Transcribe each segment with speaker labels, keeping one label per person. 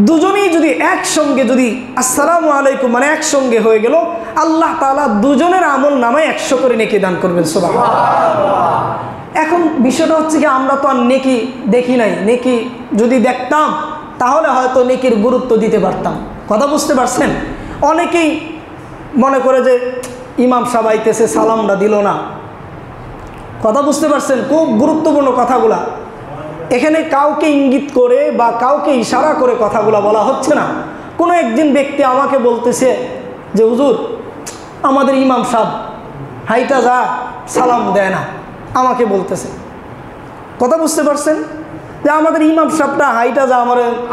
Speaker 1: দুজনেই যদি একসঙ্গে যদি আসসালামু আলাইকুম মানে একসঙ্গে হয়ে গেল, আল্লাহ তাআলা দুজনের আমল নামায় 100 করে নেকি দান করবেন। সুবহানাল্লাহ। এখন বিষয়টা হচ্ছে কি, আমরা তো আর নেকি দেখি নাই। নেকি যদি দেখতাম তাহলে হয়তো নেকির গুরুত্ব দিতে পারতাম। কথা বুঝতে পারছেন? অনেকেই মনে করে যে ইমাম সাহেব আইতেছে, সালামটা দিল না। কথা বুঝতে পারছেন? খুব গুরুত্বপূর্ণ কথাগুলা এখানে কাউকে ইঙ্গিত করে বা কাউকে ইশারা করে কথাগুলা বলা হচ্ছে না। কোনো একজন ব্যক্তি আমাকে বলতেছে যে হুজুর, আমাদের ইমাম সাহেব হাইটা যা সালাম দেয় না, আমাকে বলতেছে। কথা বুঝতে পারছেন? যে আমাদের ইমাম সাহেবটা হাইটা যা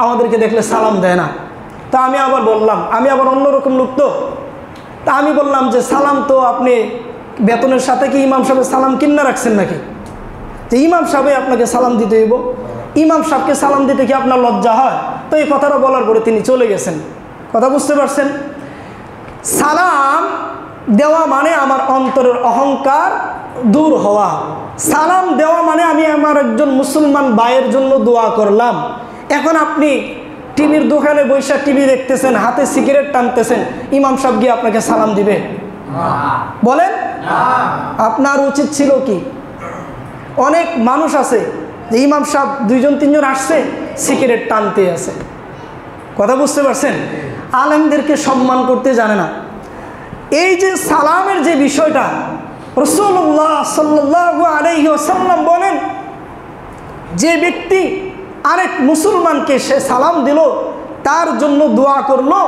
Speaker 1: আমাদেরকে দেখলে সালাম দেয় না। তা আমি আবার বললাম, আমি আবার অন্যরকম লোক তো, তা আমি বললাম যে সালাম তো আপনি বেতনের সাথে কি ইমাম সাহেবের সালাম কিনা রাখছেন নাকি? যে ইমাম সাহেব আপনাকে সালাম দিতে হইব? ইমাম সাহেবকে সালাম দিতে কি আপনার লজ্জা হয়? তো এই কথাটা বলার পরে তিনি চলে গেছেন। কথা বুঝতে পারছেন? সালাম দেওয়া মানে আমার অন্তরের অহংকার দূর হওয়া। সালাম দেওয়া মানে আমি আমার একজন মুসলমান ভাইয়ের জন্য দোয়া করলাম। এখন আপনি টিভির দোকানে বৈশা টিভি দেখতেছেন, হাতে সিগারেট টানতেছেন, ইমাম সাহেব গিয়ে আপনাকে সালাম দিবে? বলেন, আপনার উচিত ছিল কি? অনেক মানুষ আছে যে ইমাম সাহেব 2-3 আসছে, সিগারেট টানতে আছে। কথা বুঝতে পারছেন? আলেমদেরকে সম্মান করতে জানে না। এই যে সালামের যে বিষয়টা, রাসূলুল্লাহ সাল্লাল্লাহু আলাইহি ওয়াসাল্লাম বলেন, যে ব্যক্তি আরেক মুসলমানকে সে সালাম দিল, তার জন্য দোয়া করলো,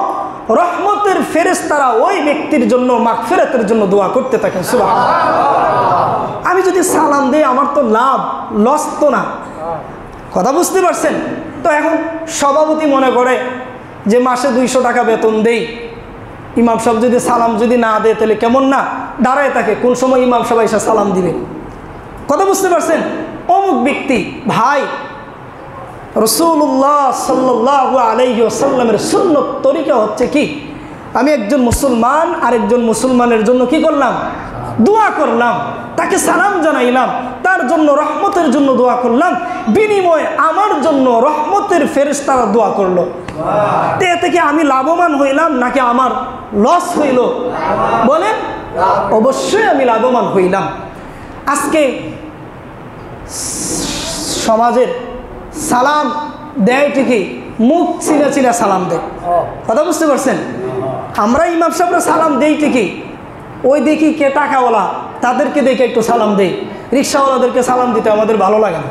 Speaker 1: রহমতের ফেরেশতারা ওই ব্যক্তির জন্য মাগফিরাতের জন্য দোয়া করতে থাকেন। সুবহানাল্লাহ। আমি যদি সালাম দিই আমার তো লাভ, লস তো না। কথা বুঝতে পারছেন? তো এখন সভাপতি মনে করে যে মাসে 200 টাকা বেতন দেই, ইমাম সাহেব যদি সালাম যদি না দেয় তাহলে কেমন না, দাঁড়ায় থাকে কোন সময় ইমাম সাহেব এসে সালাম দিবে। কথা বুঝতে পারছেন? অমুক ব্যক্তি ভাই, রাসূলুল্লাহ সাল্লাল্লাহু আলাইহি ওয়াসাল্লামের সুন্নত তরিকা হচ্ছে কি, আমি একজন মুসলমান আরেকজন মুসলমানের জন্য কি করলাম? দোয়া করলাম, তাকে সালাম জানাইলাম, তার জন্য রহমতের জন্য দোয়া করলাম, বিনিময়ে আমার জন্য রহমতের ফেরেশতারা দোয়া করলো। এতে কি আমি লাভবান হইলাম নাকি আমার লস হইল? বলেন, অবশ্যই আমি লাভবান হইলাম। আজকে সমাজের সালাম দেয় ঠিকই, মুখ চিনা চিনা সালাম দেয়। কথা বুঝতে পারছেন? আমরা ইমাম সাহেবরা সালাম দেই ঠিকই, ওই দেখি কে টাকাওয়ালা তাদেরকে দেখে একটু সালাম দেই, রিক্সাওয়ালাদেরকে সালাম দিতে আমাদের ভালো লাগে না।